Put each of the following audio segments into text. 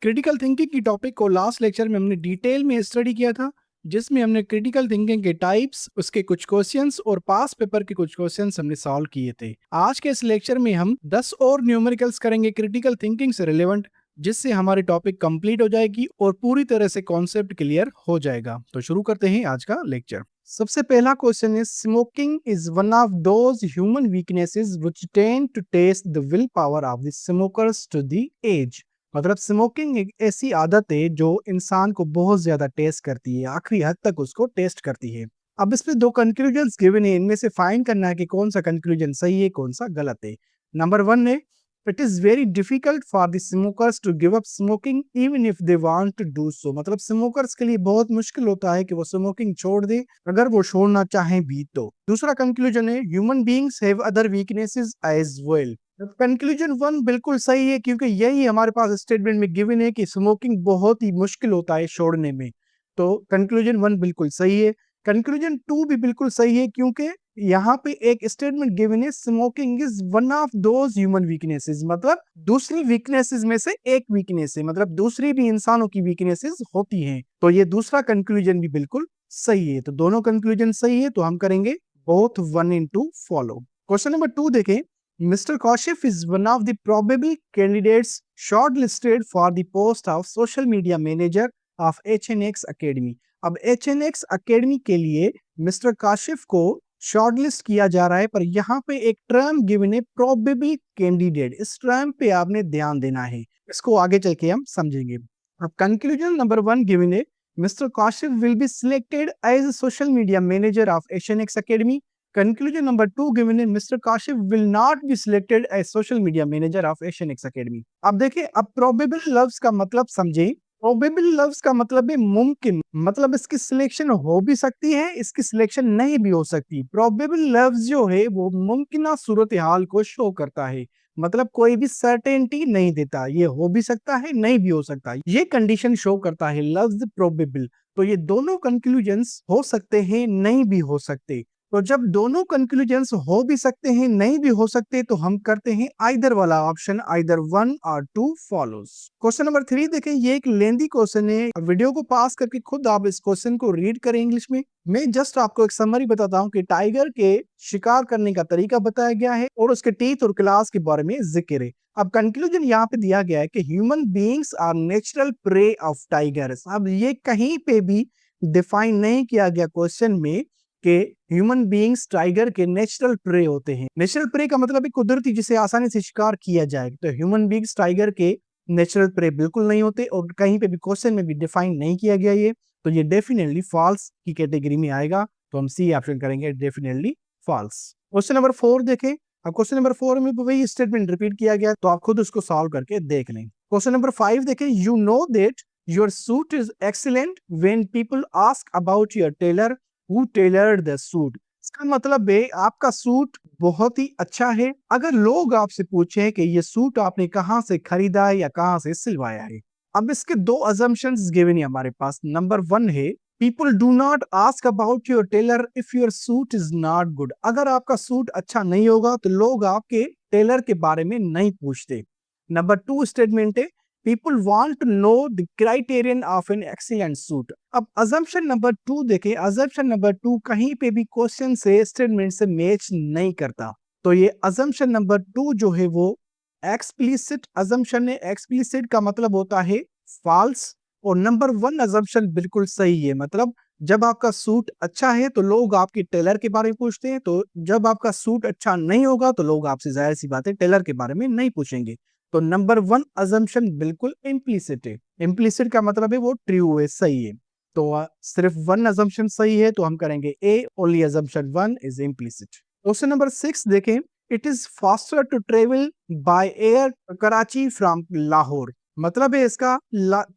Critical thinking की topic को last lecture में हमने डिटेल में स्टडी किया था, जिसमें हमने क्रिटिकल थिंकिंग के टाइप्स, उसके कुछ क्वेश्चंस और पास पेपर के कुछ क्वेश्चंस हमने सॉल्व किए थे। आज के इस लेक्चर में हम 10 और न्यूमेरिकल्स करेंगे क्रिटिकल थिंकिंग से रिलेवेंट, जिससे हमारी टॉपिक कंप्लीट हो जाएगी और पूरी तरह से कॉन्सेप्ट क्लियर हो जाएगा। तो शुरू करते हैं आज का लेक्चर। सबसे पहला क्वेश्चन है, smoking is one of those human weaknesses which tend to test the will power of the smokers to the age. मतलब स्मोकिंग एक ऐसी आदत है जो इंसान को बहुत ज्यादा टेस्ट करती है, आखिरी हद तक उसको टेस्ट करती है। अब इस पे दो कंक्लूजन्स गिवन है, इनमें से फाइंड करना है कि कौन सा कंक्लूजन सही है, कौन सा गलत है। नंबर 1 है, it is very difficult for the smokers to give up smoking even if they want to do so. मतलब स्मोकर्स के लिए बहुत मुश्किल होता है कि वो स्मोकिंग छोड़ दे अगर वो छोड़ना चाहें भी तो। दूसरा कंक्लूजन है, human beings have other weaknesses as well. Conclusion 1 बिल्कुल सही है, क्योंकि यही हमारे पास स्टेटमेंट में गिवन है कि स्मोकिंग बहुत ही मुश्किल होता है छोड़ने में। तो कंक्लूजन 1 बिल्कुल सही है। कंक्लूजन 2 भी बिल्कुल सही है, क्योंकि यहाँ पे एक स्टेटमेंट गिवन है, smoking is one of those human weaknesses. मतलब दूसरी वीकनेसेस में से एक वीकनेस है, मतलब दूसरी भी इंसानों की वीकनेसेस होती हैं। तो ये दूसरा कंक्लूजन भी बिल्कुल सही है। तो दोनों कंक्लूजन सही है, तो हम करेंगे both 1 and 2 follow. Question number 2 देखें, Mr. Kaushif is one of the probable candidates shortlisted for the post of social media manager of HNX Academy। अब HNX Academy के लिए मिस्टर काशिफ को शॉर्टलिस्ट किया जा रहा है, पर यहाँ पे एक टर्म गिवन है, प्रोबेबल कैंडिडेट। इस टर्म पे आपने ध्यान देना है, इसको आगे चल के हम समझेंगे। अब कंक्लूजन नंबर 1 गिवन है, mister Kashif will be selected as social media manager of HNX Academy। Conclusion number 2 given in Mr. Kashif will not be selected as social media manager of HNX Academy। अब देखिए, अब probable लफ्ज का मतलब समझे। probable लफ्ज का मतलब है मुमकिन, मतलब इसकी सिलेक्शन हो भी सकती है, इसकी सिलेक्शन नहीं भी हो सकती। probable लफ्ज जो है वो मुमकिन सूरत हाल को शो करता है, मतलब कोई भी सर्टेनिटी नहीं देता, ये हो भी सकता है, नहीं भी हो सकता, ये कंडीशन शो करता है लफ्ज प्रोबेबल। तो ये दोनों कंक्लूजन्स हो सकते हैं, नहीं भी हो सकते। तो जब दोनों कंक्लूजन्स हो भी सकते हैं, नहीं भी हो सकते, तो हम करते हैं आइदर वाला ऑप्शन, आइदर 1 और 2 फॉलोज। क्वेश्चन नंबर 3 देखें, ये एक लेंदी क्वेश्चन है, वीडियो को पास करके खुद आप इस क्वेश्चन को रीड करें इंग्लिश में। मैं जस्ट आपको एक समरी बताता हूँ कि टाइगर के शिकार करने का तरीका बताया गया है और उसके टीथ और क्लास के बारे में जिक्र है। अब कंक्लूजन यहाँ पे दिया गया है कि human beings are natural prey of tigers. अब ये कहीं पे भी डिफाइन नहीं किया गया क्वेश्चन में कि ह्यूमन बीइंग्स टाइगर के नेचुरल प्रे होते हैं। नेचुरल प्रे का मतलब है कुदरती, जिसे आसानी से शिकार किया जाए। तो ह्यूमन बीइंग्स टाइगर के नेचुरल प्रे बिल्कुल नहीं होते, और कहीं पे भी क्वेश्चन में भी डिफाइन नहीं किया गया ये। तो ये डेफिनेटली फॉल्स की कैटेगरी में आएगा, तो हम सी ऑप्शन करेंगे, डेफिनेटली फॉल्स। क्वेश्चन नंबर 4 देखें। अब क्वेश्चन नंबर 4 में वही स्टेटमेंट रिपीट किया गया, तो आप खुद उसको सॉल्व करके देख लें। क्वेश्चन नंबर 5 देखें, you know that your suit is excellent when people ask about your tailor Who tailored the suit। इसका मतलब है आपका सूट बहुत ही अच्छा है अगर लोग आपसे पूछें कि ये सूट आपने कहाँ से खरीदा है या कहाँ से सिलवाया है। अब इसके दो assumptions given है हमारे पास। नंबर 1 है, people do not ask about your tailor if your suit is not good। अगर आपका सूट अच्छा नहीं होगा तो लोग आपके टेलर के बारे में नहीं पूछते। नंबर 2 स्टेटमेंट है, people want to know the criterion of an excellent suit। अब assumption नंबर 2 देखें, assumption नंबर 2 कहीं पे भी क्वेश्चन से स्टेटमेंट से मैच नहीं करता। तो ये assumption नंबर 2 जो है वो explicit assumption है। explicit का मतलब होता है false, और नंबर 1 assumption बिल्कुल सही है। मतलब जब आपका सूट अच्छा है तो लोग आपके टेलर के बारे में पूछते हैं, तो जब आपका सूट अच्छा नहीं होगा तो लोग आपसे जाहिर सी बात है टेलर के बारे में नहीं पूछेंगे। तो नंबर 1 अजम्पशन बिल्कुल इम्प्लीसिट है। इम्प्लीसिट का मतलब है वो ट्रू है, सही है। तो सिर्फ 1 अजम्पशन सही है, तो हम करेंगे A, only assumption 1 is implicit. Question number 6 देखें, it is faster to travel by air Karachi from Lahore. मतलब है इसका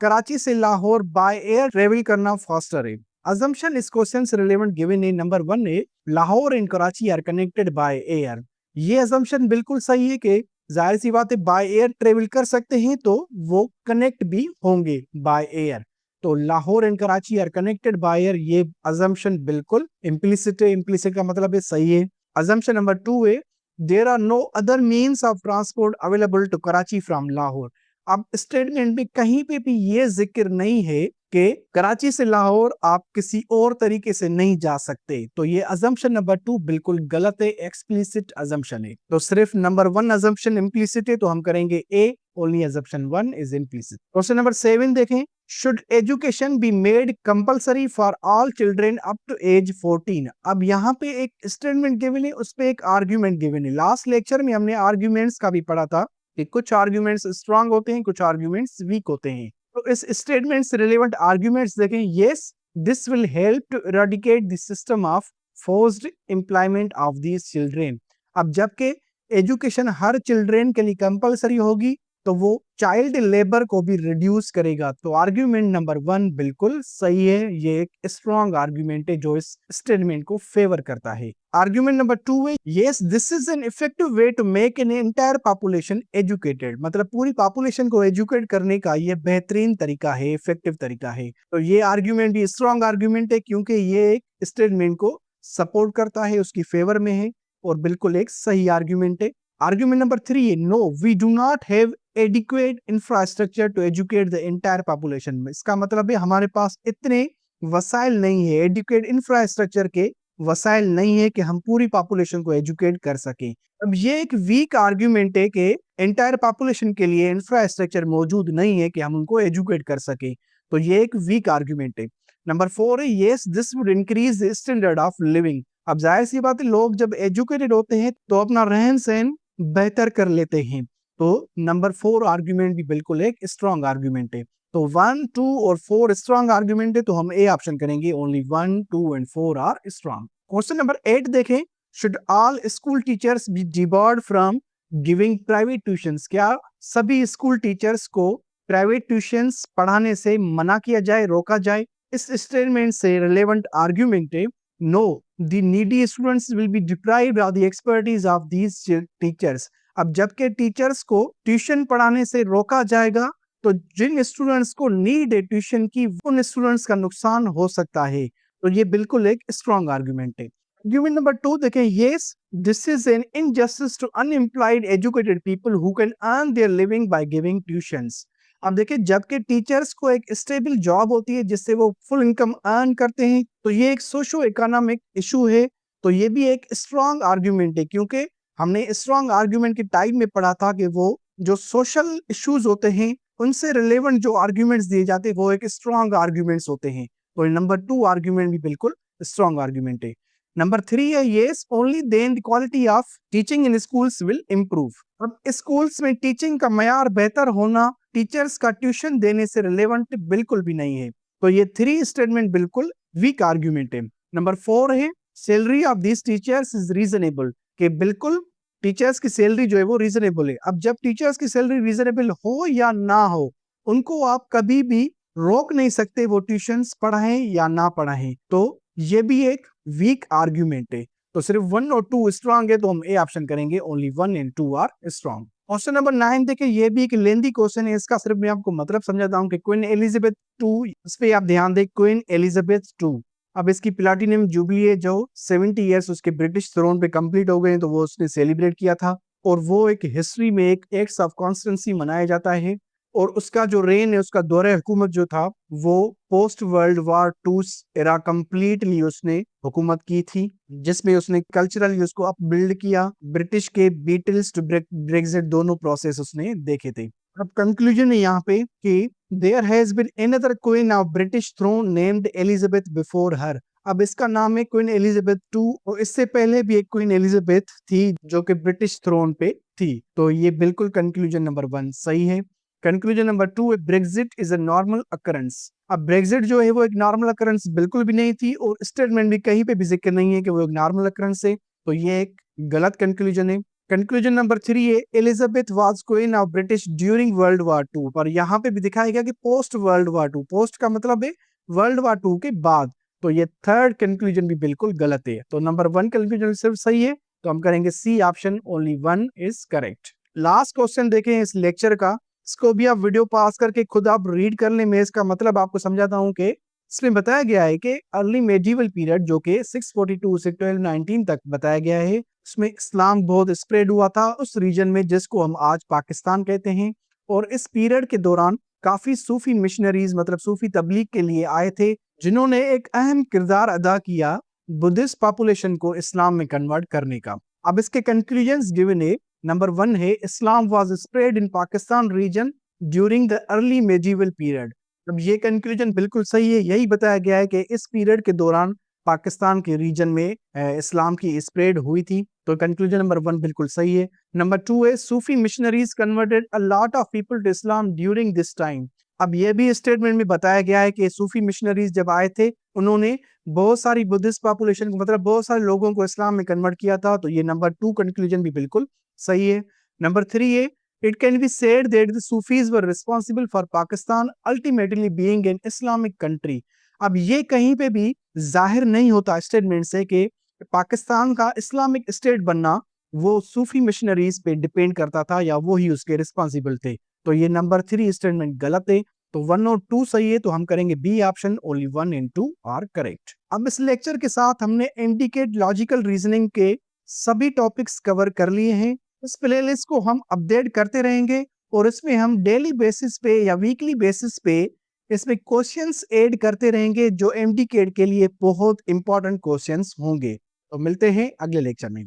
कराची से लाहौर बाय एयर ट्रेवल करना फास्टर है। assumption इस क्वेश्चन से रिलेवेंट गिवन है। नंबर 1 है, Lahore and Karachi are connected by air. ये assumption बिल्कुल सही है कि जाहिर सी बात है बाय एयर ट्रेवल कर सकते हैं, तो वो कनेक्ट भी होंगे बाय एयर। तो Lahore and Karachi are connected by air, ये assumption बिल्कुल इम्प्लिसिट है। इम्प्लिसिट का मतलब है सही है। assumption नंबर 2 है, there are no other means of transport available to Karachi from Lahore. अब स्टेटमेंट में कहीं पे भी ये जिक्र नहीं है कि कराची से लाहौर आप किसी और तरीके से नहीं जा सकते। तो ये अजम्पशन नंबर 2 बिल्कुल गलत है, एक्सप्लिसिट अजम्पशन है। तो सिर्फ नंबर 1 अजम्पशन इम्प्लिसिट है, तो हम करेंगे A, only assumption 1 is implicit. Question number 7 देखें, should education be made compulsory for all children up to age 14। अब यहाँ पे एक स्टेटमेंट गिवन है, उस पे एक आर्ग्यूमेंट गिवन है। लास्ट लेक्चर में हमने आर्ग्यूमेंट्स का भी पढ़ा था कि कुछ आर्ग्यूमेंट्स स्ट्रांग होते हैं, कुछ आर्ग्यूमेंट्स वीक होते हैं। तो इस स्टेटमेंट से रिलेवेंट आर्ग्यूमेंट्स देखें। Yes, this will help to eradicate the system of forced employment of these children. अब जबकि एजुकेशन हर चिल्ड्रेन के लिए कंपलसरी होगी, तो वो चाइल्ड लेबर को भी रिड्यूस करेगा। तो आर्ग्यूमेंट नंबर 1 बिल्कुल सही है, ये एक स्ट्रॉन्ग आर्ग्यूमेंट है जो इस स्टेटमेंट को फेवर करता है। आर्ग्यूमेंट नंबर 2 है, yes this is an effective way to make an entire population educated. मतलब पूरी पॉपुलेशन को एजुकेट करने का ये बेहतरीन तरीका है, इफेक्टिव तरीका है। तो ये आर्ग्यूमेंट भी स्ट्रॉन्ग आर्ग्यूमेंट है, क्योंकि ये एक स्टेटमेंट को सपोर्ट करता है, उसकी फेवर में है, और बिल्कुल एक सही आर्ग्यूमेंट है। आर्ग्यूमेंट नंबर 3 है, no we do not have adequate infrastructure to educate the entire population. में इसका मतलब है हमारे पास इतने वसाइल नहीं है, एडुकेट इंफ्रास्ट्रक्चर के वसाइल नहीं है कि हम पूरी पॉपुलेशन को एजुकेट कर सके। अब ये एक वीक आर्ग्यूमेंट है कि एंटायर पॉपुलेशन के लिए इंफ्रास्ट्रक्चर मौजूद नहीं है कि हम उनको एजुकेट कर सके। तो ये एक वीक आर्ग्यूमेंट है। नंबर 4 है, yes this would increase the standard of living. अब जाहिर सी बात है, लोग जब एजुकेटेड होते हैं तो अपना रहन सहन बेहतर कर लेते हैं। तो नंबर 4 आर्ग्यूमेंट भी बिल्कुल एक स्ट्रॉन्ग आर्ग्यूमेंट है। तो 1, 2 और 4 स्ट्रॉन्ग आर्ग्यूमेंट है, तो हम ए ऑप्शन करेंगे, only 1, 2 and 4 are strong. Question number 8 देखें, should all school teachers be debarred from giving private tuitions. क्या सभी स्कूल टीचर्स को प्राइवेट ट्यूशंस पढ़ाने से मना किया जाए, रोका जाए? इस स्टेटमेंट से रिलेवेंट आर्ग्यूमेंट है, know the needy students will be deprived of the expertise of these teachers. अब जबकि टीचर्स को ट्यूशन पढ़ाने से रोका जाएगा, तो जिन स्टूडेंट्स को नीड है ट्यूशन की, उन स्टूडेंट्स का नुकसान हो सकता है। तो ये बिल्कुल एक स्ट्रॉन्ग आर्ग्यूमेंट है। आर्ग्यूमेंट नंबर 2 देखें, yes this is an injustice to unemployed educated people who can earn their living by giving tuitions. अब देखिए, जबकि टीचर्स को एक स्टेबल जॉब होती है जिससे वो फुल इनकम अर्न करते हैं, तो ये एक सोशो इकोनॉमिक इशू है। तो ये भी एक स्ट्रॉन्ग आर्ग्यूमेंट है, क्योंकि हमने स्ट्रॉन्ग आर्ग्यूमेंट के टाइप में पढ़ा था कि वो जो सोशल इश्यूज होते हैं उनसे रिलेवेंट जो आर्ग्यूमेंट्स दिए जाते हैं वो एक स्ट्रॉन्ग आर्ग्यूमेंट्स होते हैं। तो नंबर 2 आर्ग्यूमेंट भी बिल्कुल स्ट्रॉन्ग आर्ग्यूमेंट है। नंबर 3 है, yes only then the quality of teaching in schools will improve. अब स्कूल्स में टीचिंग का मयार बेहतर होना टीचर्स का ट्यूशन देने से रिलेवेंट बिल्कुल भी नहीं है। तो ये 3 स्टेटमेंट बिल्कुल वीक आर्ग्यूमेंट है। नंबर 4 है, salary of this teachers is reasonable, कि बिल्कुल टीचर्स की सैलरी जो है वो रीजनेबल है। अब जब टीचर्स की सैलरी रीजनेबल हो या ना हो, उनको आप कभी भी रोक नहीं सकते वो ट्यूशंस पढ़ाएं या ना पढ़ाएं। तो ये भी एक वीक आर्ग्यूमेंट है। तो सिर्फ 1 और 2 स्ट्रांग है, तो हम ए ऑप्शन करेंगे, only 1 and 2 are strong. Question number 9 देखिए, ये भी एक लेंदी क्वेश्चन है, इसका सिर्फ मैं आपको मतलब समझाता हूँ कि क्वीन एलिजाबेथ 2, इस पे आप ध्यान दें, क्वीन एलिजाबेथ 2। अब इसकी प्लैटिनम जुबली है, जो 70 इयर्स उसके ब्रिटिश थ्रोन पे कंप्लीट हो गए, तो वो उसने सेलिब्रेट किया था। और वो एक हिस्ट्री में एक एक्ट्स ऑफ कॉन्स्टेंसी मनाया जाता है। और उसका जो रेन है, उसका दौरे हुकूमत जो था, वो post world war 2 era completely उसने हुकूमत की थी, जिसमें उसने कल्चरली उसको अप बिल्ड किया। ब्रिटिश के बीटल्स टू ब्रेक्जिट दोनों प्रोसेस उसने देखे थे। अब कंक्लूजन है यहाँ पे कि there has been another queen of British throne named Elizabeth before her. अब इसका नाम है क्वीन एलिजाबेथ 2, और इससे पहले भी एक क्वीन एलिजाबेथ थी जो कि ब्रिटिश थ्रोन पे थी। तो ये बिल्कुल कंक्लूजन नंबर 1 सही है। कंक्लूजन नंबर 2 है, Brexit is a normal occurrence. अब ब्रेक्जिट जो है वो एक नॉर्मल अकरेंस बिल्कुल भी नहीं थी, और स्टेटमेंट भी कहीं पे भी जिक्र नहीं है कि वो एक नॉर्मल अकरेंस है। तो ये एक गलत कंक्लूजन है। कंक्लूजन नंबर 3 है, Elizabeth was queen of British during world war 2, पर यहाँ पे भी दिखाया गया कि पोस्ट वर्ल्ड वार 2, पोस्ट का मतलब है वर्ल्ड वार 2 के बाद। तो ये थर्ड कंक्लूजन भी बिल्कुल गलत है। तो नंबर 1 कंक्लूजन सिर्फ सही है, तो हम करेंगे C option, only 1 is correct. Last question देखें इस लेक्चर का, इसको भी आप वीडियो पास करके खुद आप रीड कर लें। मैं इसका मतलब आपको समझाता हूँ कि इसमें बताया गया है कि अर्ली मेडिवल पीरियड जो कि 642 से 1219 तक बताया गया है, उसमें इस्लाम बहुत स्प्रेड हुआ था उस रीजन में जिसको हम आज पाकिस्तान कहते हैं। और इस पीरियड के दौरान काफी सूफी मिशनरीज मतलब सूफी तबलीग के लिए आए थे, जिन्होंने एक अहम किरदार अदा किया बुद्धिस्ट पॉपुलेशन को इस्लाम में कन्वर्ट करने का। अब इसके कंक्लूजन्स गिवन है। नंबर 1 है Islam was spread in Pakistan region during the early medieval period. अब ये कंक्लूजन बिल्कुल सही है, यही बताया गया है कि इस पीरियड के दौरान पाकिस्तान के रीजन में इस्लाम की स्प्रेड हुई थी, तो कंक्लूजन नंबर 1 बिल्कुल सही है। नंबर 2 है Sufi missionaries converted a lot of people to Islam during this time. अब यह भी स्टेटमेंट में बताया गया है कि सूफी मिशनरीज जब आए थे उन्होंने बहुत सारी बुद्धिस्ट पॉपुलेशन को मतलब बहुत सारे लोगों को इस्लाम में कन्वर्ट किया था, तो ये नंबर 2 कंक्लूजन भी बिल्कुल सही है। नंबर 3 है it can be said that the Sufis were responsible for Pakistan ultimately being an Islamic country. अब ये कहीं पे भी जाहिर नहीं होता स्टेटमेंट से कि पाकिस्तान का इस्लामिक स्टेट बनना वो सूफी मिशनरीज पे डिपेंड करता था या वो ही उसके रिस्पॉन्सिबल थे, तो ये नंबर 3 स्टेटमेंट गलत है। तो 1 और 2 सही है, तो हम करेंगे B option, only 1 and 2 are correct. अब इस लेक्चर के साथ हमने इंडिकेट लॉजिकल रीजनिंग के सभी टॉपिक्स कवर कर लिए हैं। इस प्लेलिस्ट को हम अपडेट करते रहेंगे और इसमें हम डेली बेसिस पे या वीकली बेसिस पे इसमें क्वेश्चंस ऐड करते रहेंगे जो एमडीकेट के लिए बहुत इंपॉर्टेंट क्वेश्चंस होंगे। तो मिलते हैं अगले लेक्चर में।